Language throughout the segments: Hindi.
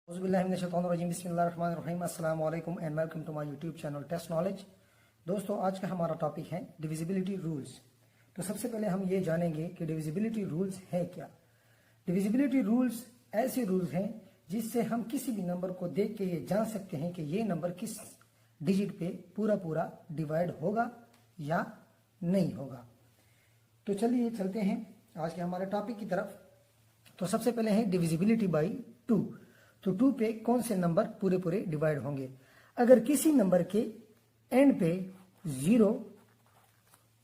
बिस्मिल्लाहिर्रहमानिर्रहीम अस्सलाम वालेकुम and welcome to my YouTube channel test knowledge. दोस्तों, आज का हमारा टॉपिक है डिविजिबिलिटी रूल्स। तो सबसे पहले हम ये जानेंगे कि डिविजिबिलिटी रूल्स है क्या। डिविजिबिलिटी रूल्स ऐसे रूल्स हैं जिससे हम किसी भी नंबर को देख के ये जान सकते हैं कि ये नंबर किस डिजिट पे पूरा पूरा डिवाइड होगा या नहीं होगा। तो चलिए चलते हैं आज के हमारे टॉपिक की तरफ। तो सबसे पहले है डिविजिबिलिटी बाई 2। तो 2 पे कौन से नंबर पूरे पूरे डिवाइड होंगे। अगर किसी नंबर के एंड पे 0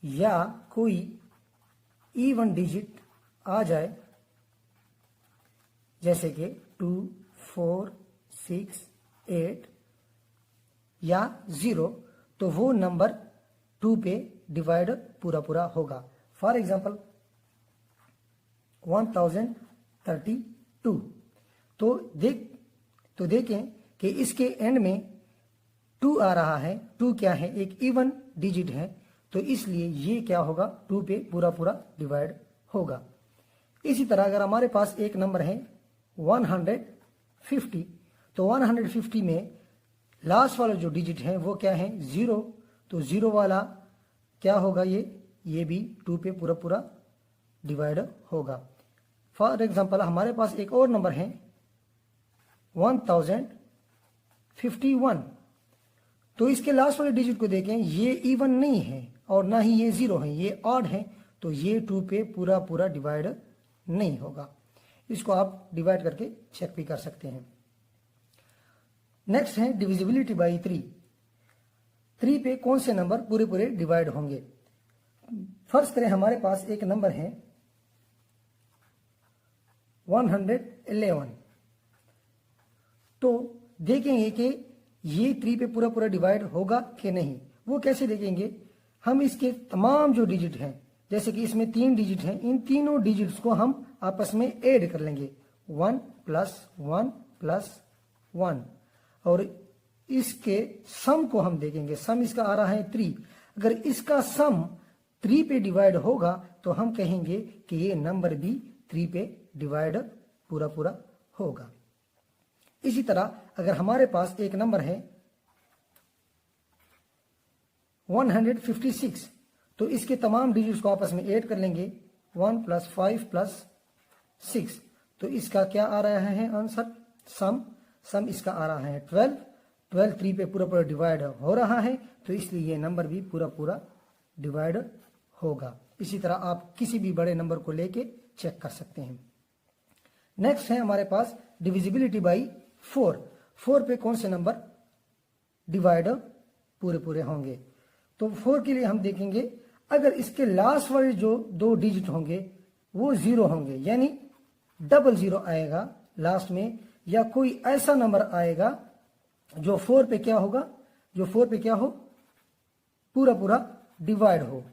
या कोई इवन डिजिट आ जाए, जैसे कि 2, 4, 6, 8 या 0, तो वो नंबर 2 पे डिवाइड पूरा पूरा होगा। For example 1032। तो देखें कि इसके एंड में 2 आ रहा है। 2 क्या है? एक इवन डिजिट है, तो इसलिए ये क्या होगा? 2 पे पूरा पूरा डिवाइड होगा। इसी तरह अगर हमारे पास एक नंबर है 150, तो 150 में लास्ट वाला जो डिजिट है वो क्या है? 0। तो 0 वाला क्या होगा? ये भी 2 पे पूरा पूरा डिवाइड होगा। फॉर एग्जाम्पल हमारे पास एक और नंबर है 1051। तो इसके लास्ट वाले डिजिट को देखें, ये इवन नहीं है और ना ही ये 0 है, ये ऑड है, तो ये 2 पे पूरा पूरा डिवाइड नहीं होगा। इसको आप डिवाइड करके चेक भी कर सकते हैं। नेक्स्ट है डिविजिबिलिटी बाई 3। 3 पे कौन से नंबर पूरे पूरे डिवाइड होंगे। फर्स्ट करें, हमारे पास एक नंबर है 111। तो देखेंगे कि ये 3 पे पूरा पूरा डिवाइड होगा कि नहीं। वो कैसे देखेंगे? हम इसके तमाम जो डिजिट हैं, जैसे कि इसमें 3 डिजिट हैं, इन तीनों डिजिट्स को हम आपस में ऐड कर लेंगे। 1 + 1 + 1 और इसके सम को हम देखेंगे। सम इसका आ रहा है 3। अगर इसका सम 3 पे डिवाइड होगा तो हम कहेंगे कि ये नंबर भी 3 पे डिवाइड पूरा पूरा होगा। इसी तरह अगर हमारे पास एक नंबर है 156, तो इसके तमाम डिजिट्स को आपस में ऐड कर लेंगे। 1 + 5 + 6, तो इसका क्या आ रहा है आंसर? सम इसका आ रहा है 12। 12 3 पे पूरा पूरा डिवाइड हो रहा है, तो इसलिए ये नंबर भी पूरा पूरा डिवाइड होगा। इसी तरह आप किसी भी बड़े नंबर को लेके चेक कर सकते हैं। नेक्स्ट है हमारे पास डिविजिबिलिटी बाई 4। 4 पे कौन से नंबर डिवाइड पूरे पूरे होंगे। तो 4 के लिए हम देखेंगे, अगर इसके लास्ट वाले जो 2 डिजिट होंगे वो 0 होंगे, यानी 00 आएगा लास्ट में, या कोई ऐसा नंबर आएगा जो 4 पे क्या होगा? जो 4 पे क्या हो? पूरा पूरा डिवाइड हो।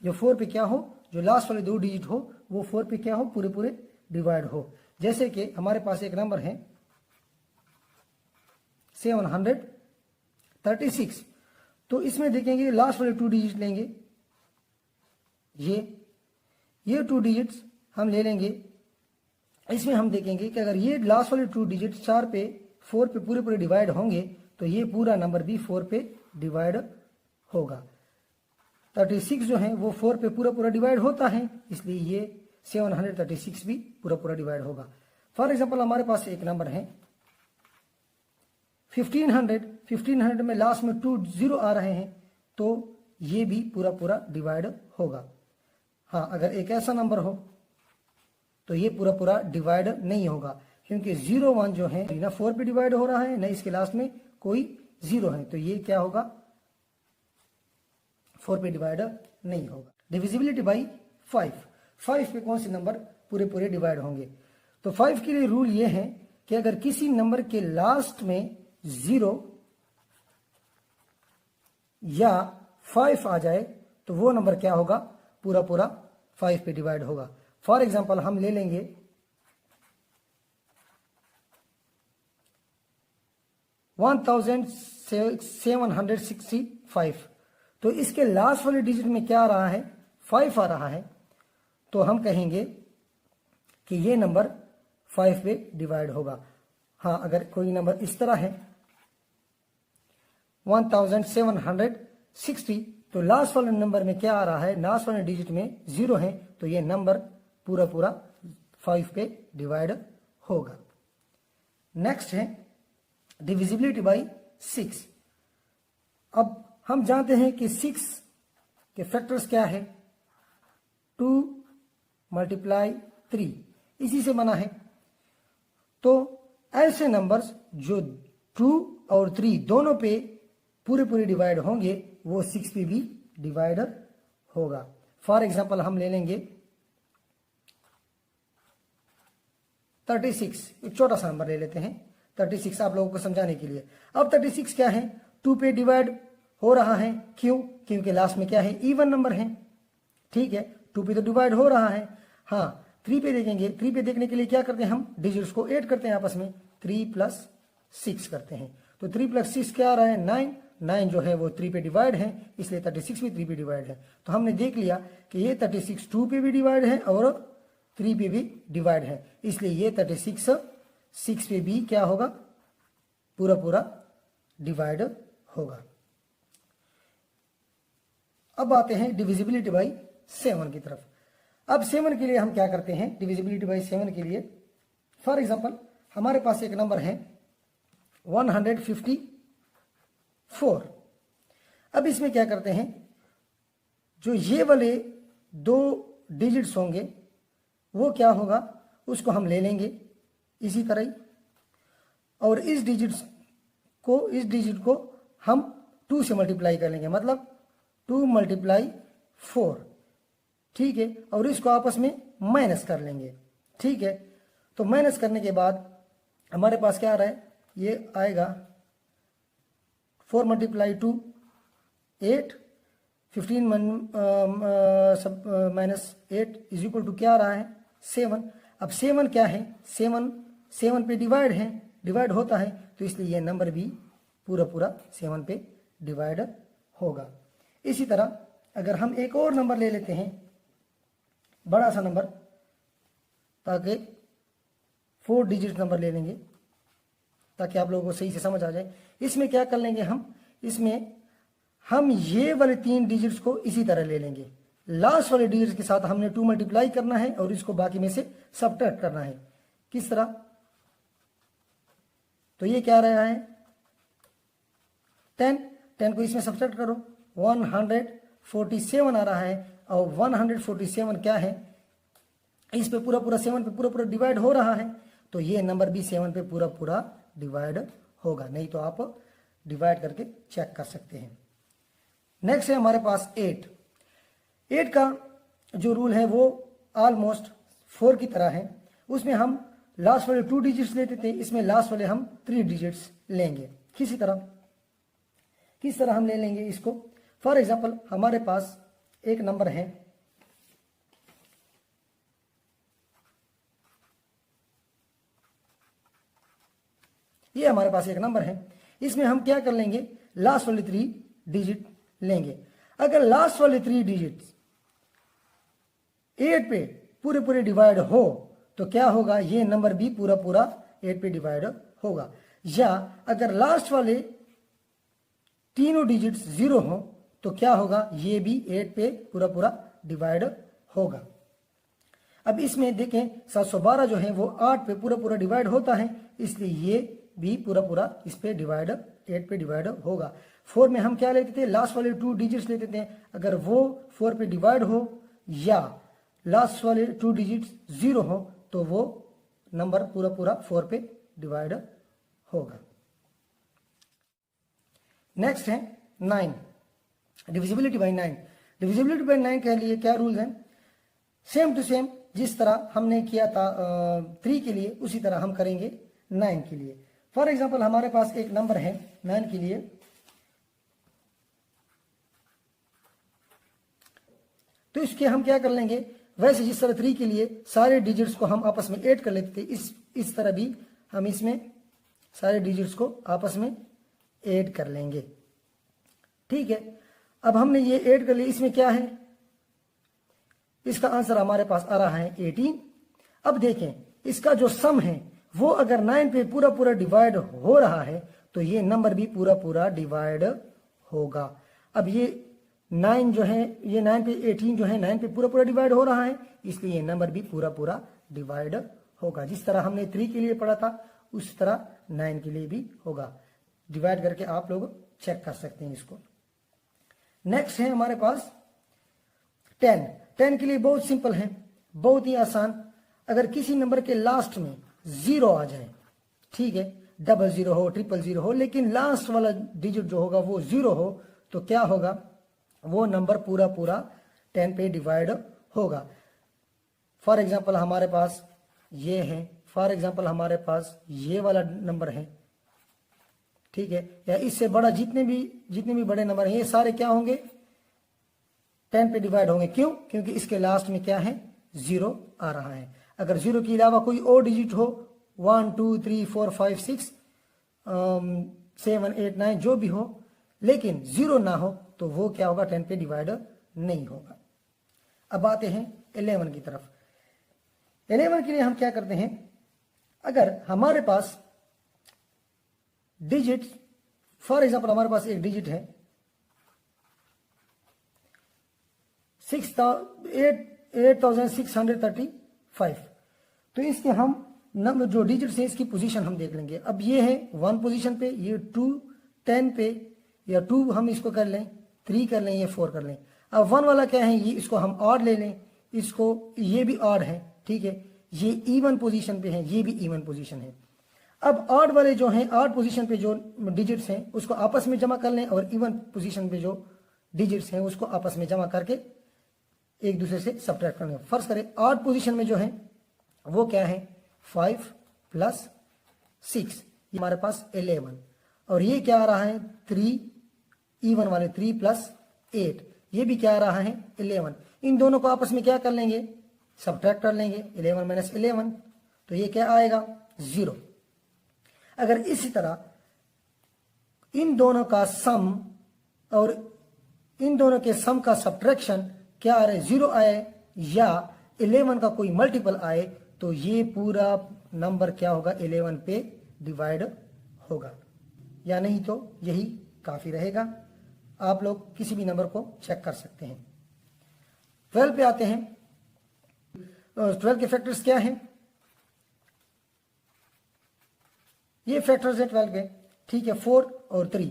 जो 4 पे क्या हो? जो लास्ट वाले 2 डिजिट हो वो 4 पे क्या हो? पूरे पूरे डिवाइड हो। जैसे कि हमारे पास एक नंबर है 736। तो इसमें देखेंगे लास्ट वाले 2 डिजिट लेंगे, ये 2 डिजिट्स हम ले लेंगे। इसमें हम देखेंगे कि अगर ये लास्ट वाले 2 डिजिट 4 पे 4 पे पूरे पूरे डिवाइड होंगे तो ये पूरा नंबर भी 4 पे डिवाइड होगा। 36 जो है वो 4 पे पूरा पूरा डिवाइड होता है, इसलिए ये 736 भी पूरा पूरा डिवाइड होगा। फॉर एग्जाम्पल हमारे पास एक नंबर है 1500 में लास्ट में 2 0 आ रहे हैं, तो ये भी पूरा पूरा डिवाइड होगा। हाँ, अगर एक ऐसा नंबर हो तो ये पूरा पूरा डिवाइड नहीं होगा, क्योंकि 0 1 जो है ना 4 पे डिवाइड हो रहा है, ना इसके लास्ट में कोई 0 है, तो ये क्या होगा? 4 पे डिवाइड नहीं होगा। Divisibility by 5। 5 पे कौन से नंबर पूरे पूरे डिवाइड होंगे। तो 5 के लिए रूल ये है कि अगर किसी नंबर के लास्ट में 0 या 5 आ जाए तो वो नंबर क्या होगा? पूरा पूरा 5 पे डिवाइड होगा। फॉर एग्जाम्पल हम ले लेंगे 1765। तो इसके लास्ट वाले डिजिट में क्या आ रहा है? 5 आ रहा है, तो हम कहेंगे कि ये नंबर 5 पे डिवाइड होगा। हाँ, अगर कोई नंबर इस तरह है 1760, तो लास्ट वाले नंबर में क्या आ रहा है, लास्ट वाले डिजिट में 0 है, तो ये नंबर पूरा पूरा 5 पे डिवाइड होगा। नेक्स्ट है डिविजिबिलिटी बाय 6। अब हम जानते हैं कि 6 के फैक्टर्स क्या है, 2 मल्टीप्लाई 3, इसी से बना है। तो ऐसे नंबर्स जो 2 और 3 दोनों पे पूरे पूरे डिवाइड होंगे वो 6 पे भी डिवाइड होगा। फॉर एग्जांपल हम ले लेंगे 36, एक छोटा सा नंबर ले लेते हैं 36 आप लोगों को समझाने के लिए। अब 36 क्या है, 2 पे डिवाइड हो रहा है, क्यों, क्योंकि लास्ट में क्या है, इवन नंबर है, ठीक है, 2 पे तो डिवाइड हो रहा है। हाँ, 3 पे देखेंगे, 3 पे देखने के लिए क्या करते हैं, हम डिजिट्स को ऐड करते हैं आपस में, 3 + 6 करते हैं। तो 3 + 6 क्या आ रहा है, 9, 9 जो है वो 3 पे डिवाइड है, इसलिए 36 भी 3 पे डिवाइड है। तो हमने देख लिया कि ये 36 2 पे भी डिवाइड है और 3 पे भी डिवाइड है, इसलिए ये 36 6 पे भी क्या होगा, पूरा पूरा डिवाइड होगा। अब आते हैं डिविजिबिलिटी बाय 7 की तरफ। अब 7 के लिए हम क्या करते हैं, डिविजिबिलिटी बाय 7 के लिए, फॉर एग्जांपल हमारे पास एक नंबर है 154। अब इसमें क्या करते हैं, जो ये वाले 2 डिजिट्स होंगे वो क्या होगा, उसको हम ले लेंगे इसी तरह ही, और इस डिजिट को हम 2 से मल्टीप्लाई कर लेंगे, मतलब 2 × 4, ठीक है, और इसको आपस में माइनस कर लेंगे, ठीक है। तो माइनस करने के बाद हमारे पास क्या आ रहा है, ये आएगा 4 × 2 8, 15 -8 = क्या आ रहा है, 7। अब 7 क्या है, 7 पे डिवाइड होता है, तो इसलिए ये नंबर भी पूरा पूरा 7 पे डिवाइड होगा। इसी तरह अगर हम एक और नंबर ले लेते हैं, बड़ा सा नंबर, ताकि 4 डिजिट नंबर ले लेंगे ताकि आप लोगों को सही से समझ आ जाए। इसमें क्या कर लेंगे हम, इसमें हम ये वाले 3 डिजिट्स को इसी तरह ले लेंगे, लास्ट वाले डिजिट्स के साथ हमने 2 मल्टीप्लाई करना है और इसको बाकी में से सबट्रैक्ट करना है। किस तरह, तो ये क्या रहा है 10 को इसमें सबट्रैक्ट करो, 147 आ रहा है, और 147 क्या है, इस पे पूरा पूरा 7 पे पूरा पूरा डिवाइड हो रहा है, तो ये नंबर भी 7 पे पूरा पूरा डिवाइड होगा, नहीं तो आप डिवाइड करके चेक कर सकते हैं। नेक्स्ट है हमारे पास 8 का जो रूल है वो ऑलमोस्ट 4 की तरह है। उसमें हम लास्ट वाले 2 डिजिट्स लेते थे, इसमें लास्ट वाले हम 3 डिजिट्स लेंगे। किस तरह हम ले लेंगे इसको, फॉर एग्जांपल हमारे पास एक नंबर है ये हमारे पास एक नंबर है, इसमें हम क्या कर लेंगे, लास्ट वाले 3 डिजिट लेंगे। अगर लास्ट वाले 3 डिजिट्स 8 पे पूरे पूरे डिवाइड हो तो क्या होगा, ये नंबर भी पूरा पूरा 8 पे डिवाइड होगा। या अगर लास्ट वाले तीनों डिजिट्स 0 हो तो क्या होगा, ये भी 8 पे पूरा पूरा डिवाइड होगा। अब इसमें देखें 712 जो है वो 8 पे पूरा पूरा डिवाइड होता है, इसलिए ये भी पूरा पूरा इस पे डिवाइड 8 पे डिवाइड होगा। 4 में हम क्या लेते थे, लास्ट वाले 2 डिजिट्स लेते थे, अगर वो 4 पे डिवाइड हो या लास्ट वाले 2 डिजिट्स 0 हो तो वो नंबर पूरा पूरा 4 पे डिवाइड होगा। नेक्स्ट है 9, डिविजिबिलिटी बाय 9। डिविजिबिलिटी बाय 9 के लिए क्या रूल है, सेम टू सेम जिस तरह हमने किया था 3 के लिए उसी तरह हम करेंगे 9 के लिए। फॉर एग्जांपल हमारे पास एक नंबर है 9 के लिए, तो इसके हम क्या कर लेंगे, वैसे जिस तरह 3 के लिए सारे डिजिट्स को हम आपस में ऐड कर लेते थे, इस तरह भी हम इसमें सारे डिजिट्स को आपस में ऐड कर लेंगे, ठीक है। अब हमने ये ऐड कर लिया, इसमें क्या है, इसका आंसर हमारे पास आ रहा है 18। अब देखें इसका जो सम है वो अगर 9 पे पूरा पूरा डिवाइड हो रहा है तो ये नंबर भी पूरा पूरा डिवाइड होगा। अब ये 9 जो है, ये 9 पे 18 जो है 9 पे पूरा पूरा डिवाइड हो रहा है, इसलिए ये नंबर भी पूरा पूरा डिवाइड होगा। जिस तरह हमने 3 के लिए पढ़ा था उस तरह 9 के लिए भी होगा। डिवाइड करके आप लोग चेक कर सकते हैं इसको। नेक्स्ट है हमारे पास 10। 10 के लिए बहुत सिंपल है, बहुत ही आसान। अगर किसी नंबर के लास्ट में 0 आ जाए, ठीक है, 00 हो, 000 हो, लेकिन लास्ट वाला डिजिट जो होगा वो 0 हो, तो क्या होगा, वो नंबर पूरा पूरा 10 पे डिवाइड होगा। फॉर एग्जांपल हमारे पास ये है, फॉर एग्जांपल हमारे पास ये वाला नंबर है, ठीक है, या इससे बड़ा जितने भी बड़े नंबर हैं ये सारे क्या होंगे, 10 पे डिवाइड होंगे। क्यों? क्योंकि इसके लास्ट में क्या है, 0 आ रहा है। अगर 0 के अलावा कोई और डिजिट हो, 1 2 3 4 5 6 7 8 9 जो भी हो, लेकिन 0 ना हो तो वो क्या होगा, 10 पे डिवाइड नहीं होगा। अब आते हैं 11 की तरफ। 11 के लिए हम क्या करते हैं, अगर हमारे पास डिजिट, फॉर एग्जांपल हमारे पास एक डिजिट है 8635, तो इसके हम नंबर जो डिजिट्स हैं इसकी पोजीशन हम देख लेंगे। अब ये है 1 पोजीशन पे, ये 2 10 पे, या 2 हम इसको कर लें, 3 कर लें, ये 4 कर लें। अब 1 वाला क्या है, ये इसको हम ऑड ले लें, इसको, ये भी ऑड है, ठीक है, ये इवन पोजीशन पे है, ये भी इवन पोजीशन है। अब ऑड वाले जो हैं, ऑड पोजीशन पे जो डिजिट्स हैं उसको आपस में जमा कर लें, और इवन पोजीशन पे जो डिजिट्स हैं उसको आपस में जमा करके एक दूसरे से सब्ट्रैक्ट करने। फर्ज करें ऑड पोजीशन में जो है वो क्या है, 5 + 6, ये हमारे पास 11, और ये क्या आ रहा है, 3, इवन वाले 3 + 8, ये भी क्या आ रहा है, 11। इन दोनों को आपस में क्या कर लेंगे, सब्ट्रैक्ट कर लेंगे, 11 - 11, तो ये क्या आएगा, 0। अगर इसी तरह इन दोनों का सम और इन दोनों के सम का सब्ट्रैक्शन क्या आ रहा है, 0 आए, या 11 का कोई मल्टीपल आए, तो ये पूरा नंबर क्या होगा, 11 पे डिवाइड होगा, या नहीं तो यही काफी रहेगा। आप लोग किसी भी नंबर को चेक कर सकते हैं। 12 पे आते हैं। 12 के फैक्टर्स क्या हैं, ये फैक्टर्स है 12 के, ठीक है, 4 और 3।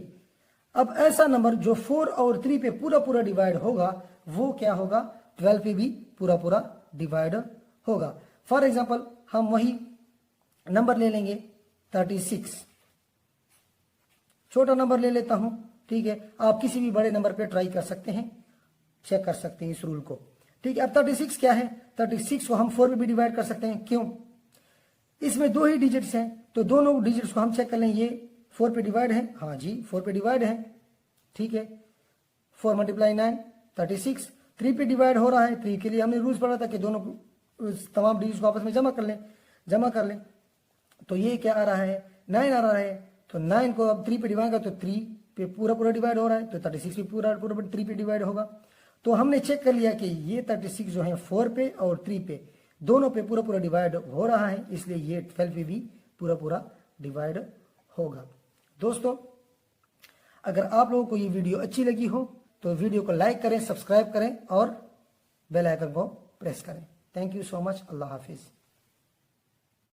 अब ऐसा नंबर जो 4 और 3 पे पूरा पूरा डिवाइड होगा वो क्या होगा, 12 पे भी पूरा पूरा डिवाइड होगा। फॉर एग्जांपल हम वही नंबर ले लेंगे 36, छोटा नंबर ले लेता हूं, ठीक है, आप किसी भी बड़े नंबर पे ट्राई कर सकते हैं, चेक कर सकते हैं इस रूल को, ठीक है। अब 36 क्या है, 36 को हम 4 में भी डिवाइड कर सकते हैं। क्यों, इसमें 2 ही डिजिट्स हैं, तो दोनों डिजिट्स को हम चेक कर लें, ये 4 पे डिवाइड है, हाँ जी 4 पे डिवाइड है, ठीक है, 4 × 9 36। 3 पे डिवाइड हो रहा है, 3 के लिए हमने रूल्स पढ़ा था कि दोनों तमाम डिजिट्स को आपस में जमा कर लें, तो ये क्या आ रहा है, 9 आ रहा है, तो 9 को अब 3 पे डिवाइड कर, तो 3 पे पूरा पूरा डिवाइड हो रहा है, तो 36 पे पूरा 3 पे डिवाइड होगा। तो हमने चेक कर लिया कि ये 36 जो है 4 पे और 3 पे दोनों पे पूरा पूरा डिवाइड हो रहा है, इसलिए ये 12 पे भी पूरा पूरा डिवाइड होगा। दोस्तों, अगर आप लोगों को ये वीडियो अच्छी लगी हो तो वीडियो को लाइक करें, सब्सक्राइब करें और बेल आइकन को प्रेस करें। Thank you so much. Allah Hafiz.